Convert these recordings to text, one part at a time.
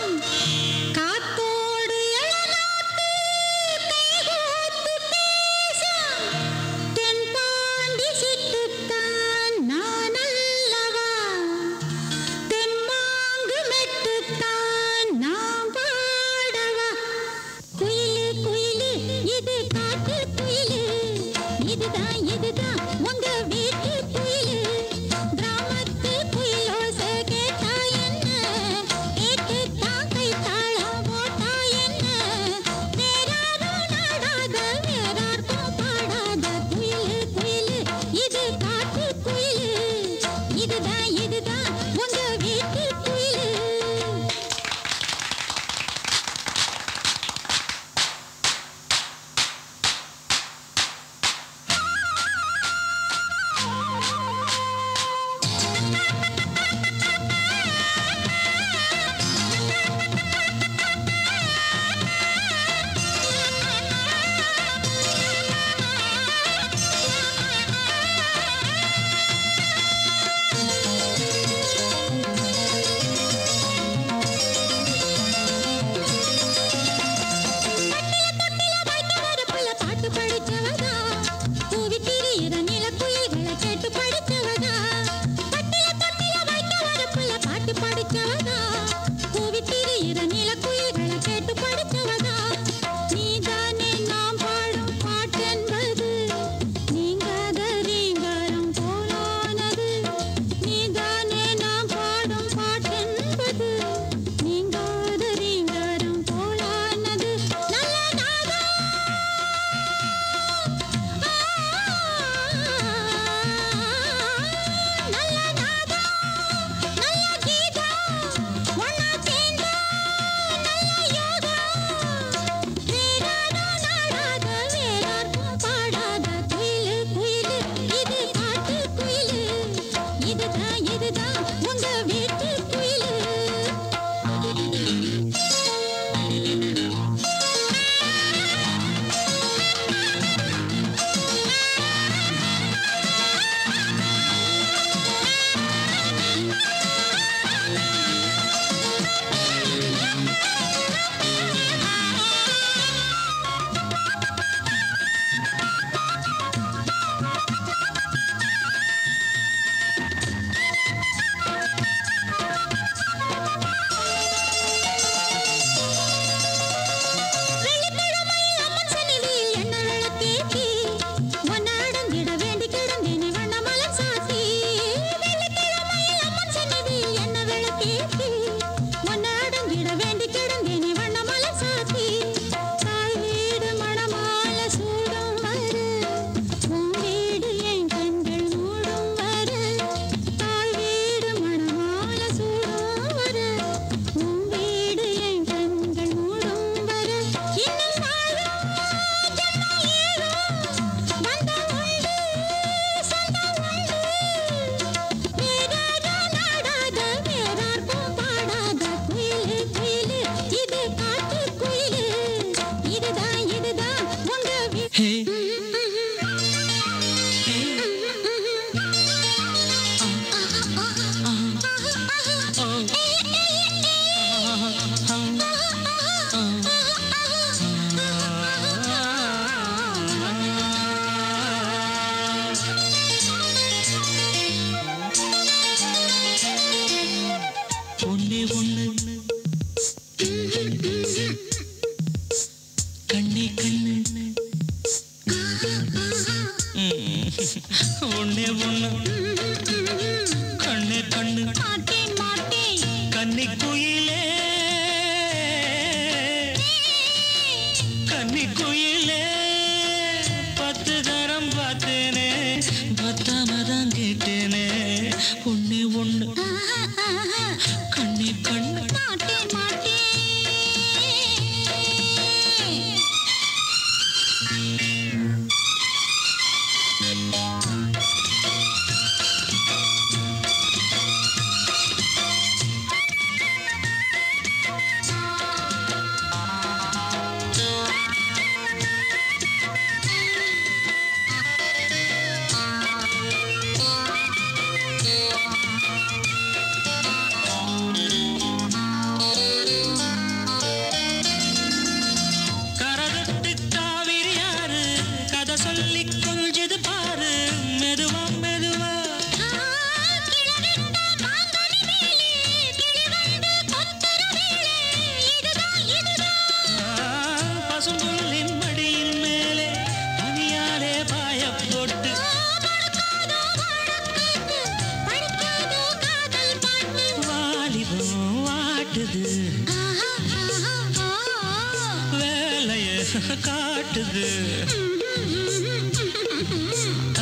கை வேலைய காட்டுது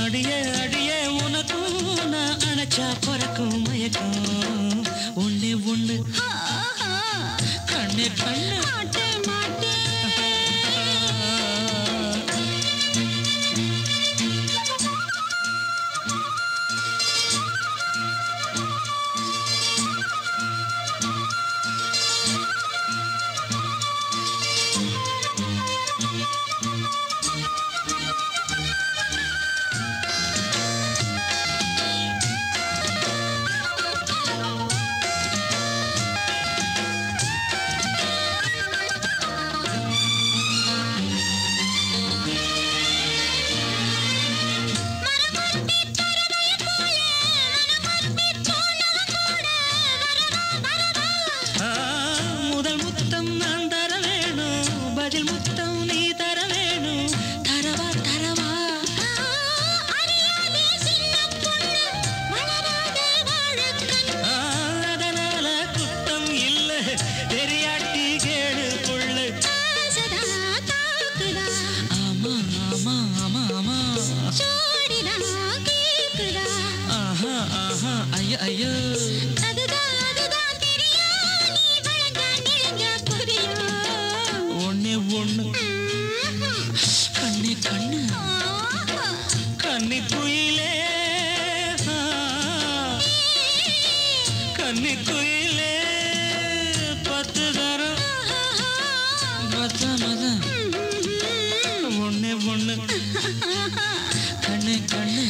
அடியே அடியே உனக்கும் நான் அணைச்சா பறக்கும் மயக்கம் ஒண்ணே ஒண்ணு கண்ணே கண்ணு ஐயோ ஒண்ணே ஒண்ணு கண்ணே கண்ணு கண்ணி குயிலே கண்ணி குயிலே 10 தரம் மதம் ஒண்ணே ஒண்ணு கண்ணே கண்ணு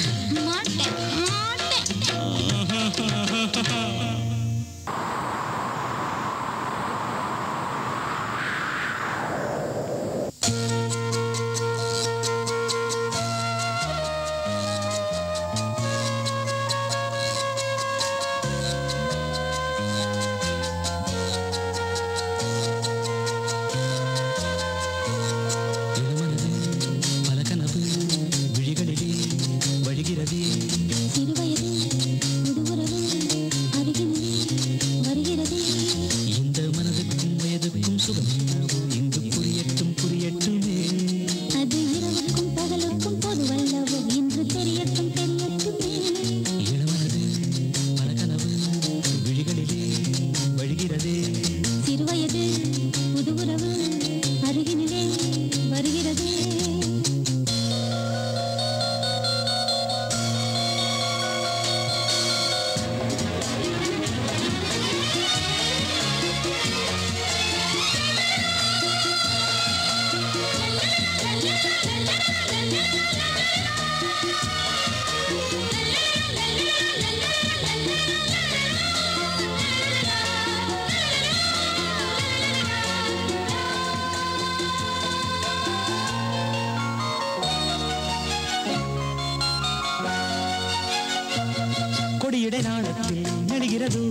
கொடியிடை நாளத்தில் நெடுகிறது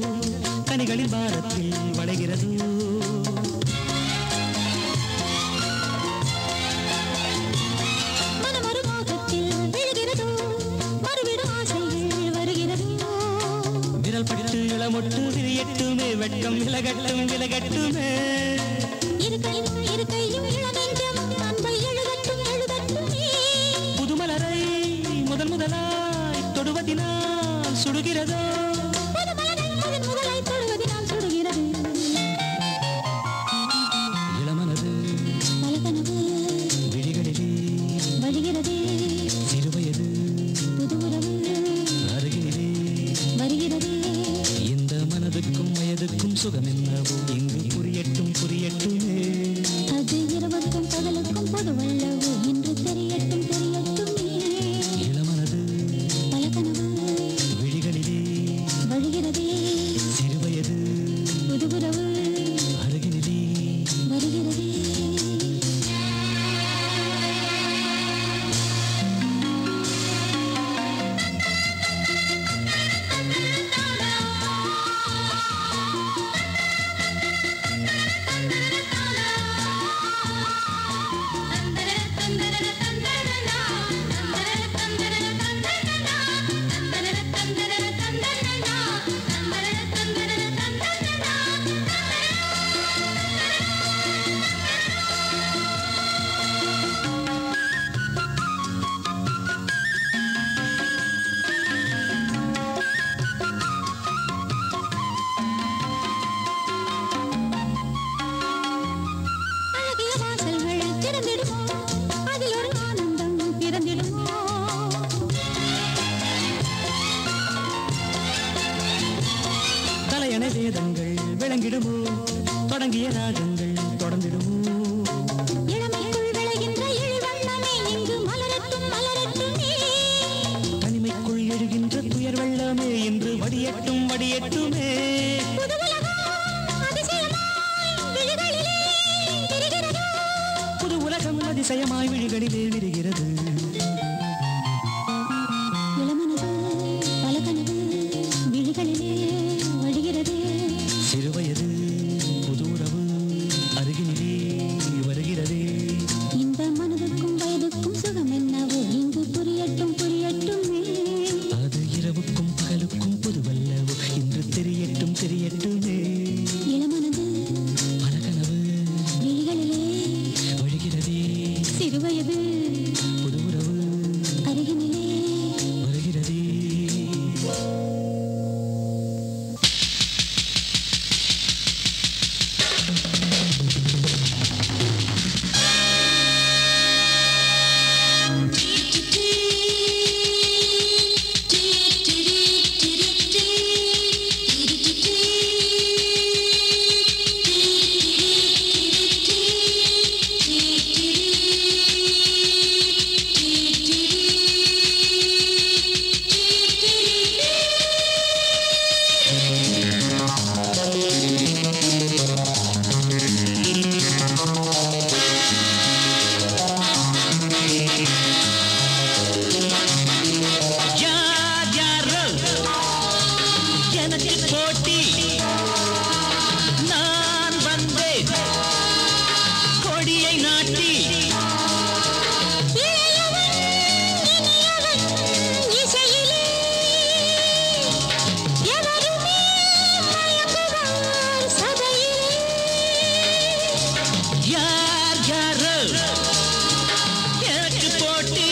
கனிகளின் பாரத்தில் வளைகிறது மனமொரு மோகத்தில் விழுகிறது மறுவிடும் ஆசைகள் வருகிறது விரல் பட்டு இளமொட்டு விரியட்டுமே வெட்கம் விலகட்டும் விலகட்டுமே இருக்கையும் இளநெஞ்சம் அன்பை எழுதட்டும் எழுதட்டுமே புதுமலரை முதல் முதலாய் தொடுவதினால் சுடுகிறதோ முதலாய் தொடுவதினால் சுடுகிறது இளமனது பலகனவு விழிகளிலே வழிகிறது சிறுவயது புதுவுறவு அருகினிலே வருகிறது இந்த மனதுக்கும் வயதுக்கும் சுகம் என்னவோ இங்கு புரியட்டும் புரியட்டுமே அது தொடங்கிய ராகங்கள் தொடர்ந்திடுமோ இளமைக்குள் விளைகின்ற இழிவண்ணமே இங்கு மலரட்டும் மலரட்டுமே தனிமைக்குள் எழுகின்ற துயர் வெள்ளமே என்று வடியட்டும் வடியட்டுமே புது உலகம் அதிசயமாய் விழிகளிலே விரிகிறதோ புது உலகம் அதிசயமாய் விழிகளிலே விரிகிறது இளமனது பல கனவு விழிகளிலே வழிகிறது சிறுவயது புது உறவு அருகினிலே வருகிறதே இந்த மனதுக்கும் வயதுக்கும் சுகம் என்னவோ இங்கு புரியட்டும் புரியட்டுமே அது இரவுக்கும் பகலுக்கும் புதுவல்லவோ இன்று தெரியட்டும் தெரியட்டுமே இளமனது பல கனவு விழிகளிலே வழிகிறதே சிறுவயது புது உறவு அருகினிலே வருகிறதே யார் யாரோ எனக்கு போட்டி நான் வந்தேன் கொடியை நாட்டி இசையிலே எவருமே மயங்குவார் சபையிலே யார் யாரோ எனக்கு போட்டி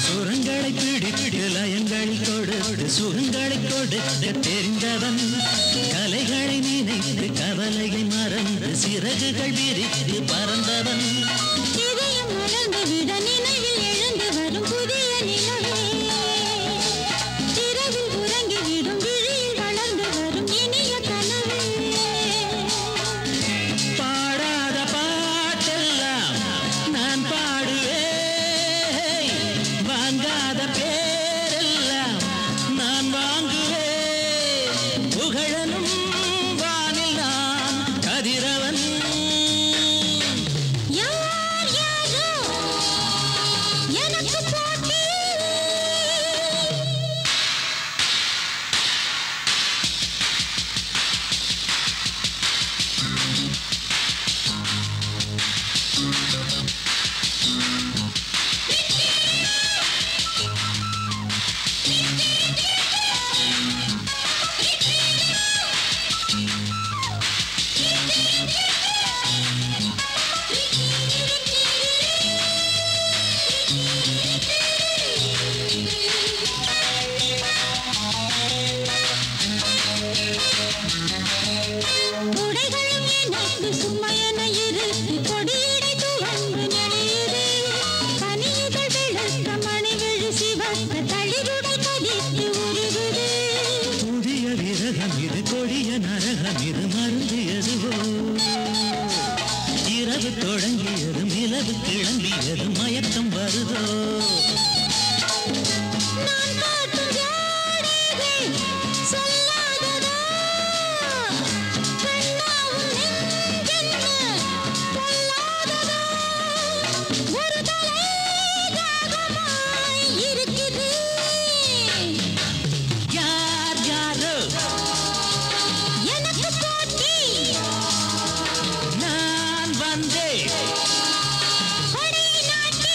சுரங்களை பிடித்து லயங்களில் கொடுத்து சுகங்களை கொடுக்க தெரிந்தவன் கலைகளை நினைத்து கவலையை மறந்து சிறகுகள் விரித்து பறந்தவன் இதயம் மலர்ந்து விட நினைவில் எழுந்து வரும் புதிய நிலவே இரவில் உறங்கிவிடும் விழியில் வளர்ந்து வரும் இனிய கனவே பாடாத பாட்டெல்லாம் நான் பாடுவேன் வாங்காத பேரெல்லாம் நான் வாங்குவேன் புகழனும் வானில் நான் கதிரவன் யார் யாரோ எனக்கு போட்டி உடைகளும் எனக்கு சும்மையென இருக்கு கொடியிடை துவண்டு நெளியுது கனியுதழ் வெளுத்த மணிவிழி சிவக்க தளிருடை கதித்து உருகுது புதிய விரகம் இது கொடிய நரகம் இது மருந்தியதுவோ இரவு தொடங்கியது நிலவு கிளம்பியது மயக்கம் வருதோ நான் காட்டும் ஜாடைகள் சொல்லாததா பெண்ணாவும் நெஞ்சென்ன பொல்லாததா ஒரு தலை தாகமாய் இருக்குது யார் யாரோ எனக்கு போட்டி நான் வந்தேன் கொடி நாட்டி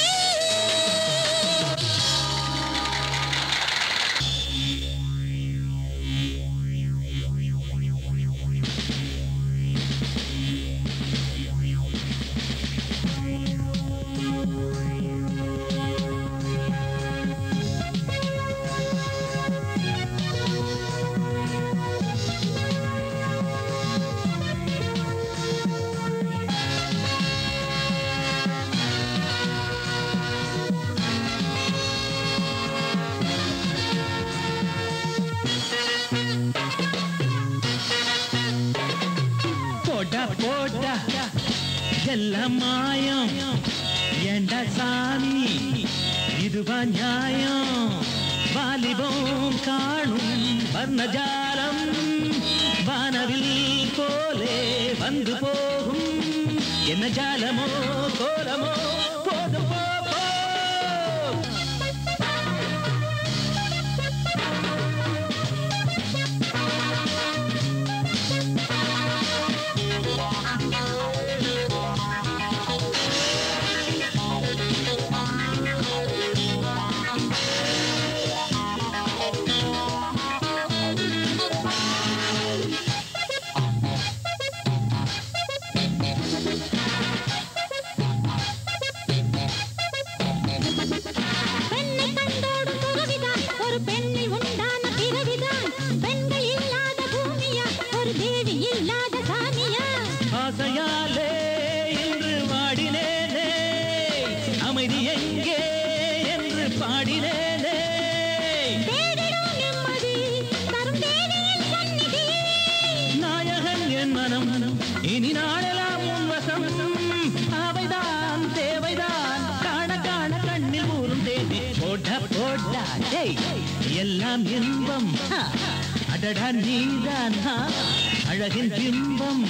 எல்லாம் மாயம் ஏண்டா சாமி இதுவா நியாயம் வாலிபம் காணும் வர்ணஜாலம் வானவில் போலே வந்து போகும் என்ன ஜாலமோ கோலமோ போதும் போ இனி நாளெல்லாம் உன்வசம் அவைதான் தேவைதான் காண காண கண்ணில் ஊறும் தேவி போட போடா எல்லாம் இன்பம் அடடா நீதான் அழகின் பிம்பம்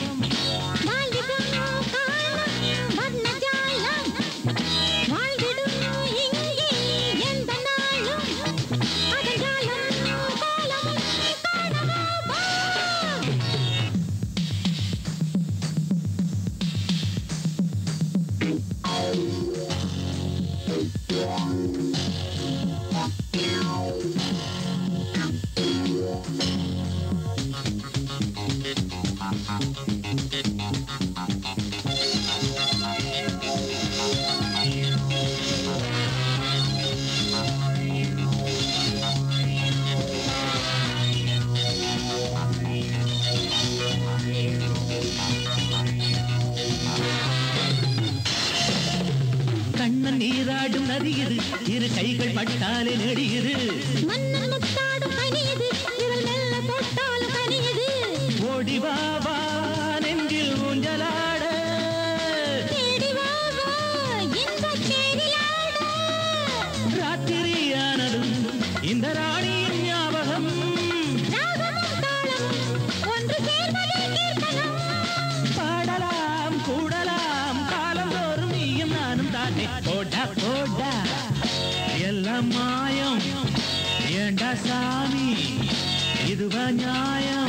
கண்ணன் நீராடும் நதியுது இரு கைகள் பட்டாலே நெடியுது மன்னன் முத்தாடும் கனியுது இவள் மெல்ல தொட்டாலும் கனியுது ஓடி வா வா நெஞ்சில் ஊஞ்சலாட தேடி வா வா இன்பச் சேரிலாட ராத்திரியானதும் இந்த ராணியின் ஞாபகம் ராகமும் தாளமும் ஒன்று சேர்வதே கீர்த்தனம் பாடலாம் கூடலாம் காலந்தோறும் நீயும் நானும் தானே போடா போடா எல்லாம் மாயம் ஏண்டா சாமி இதுவா நியாயம்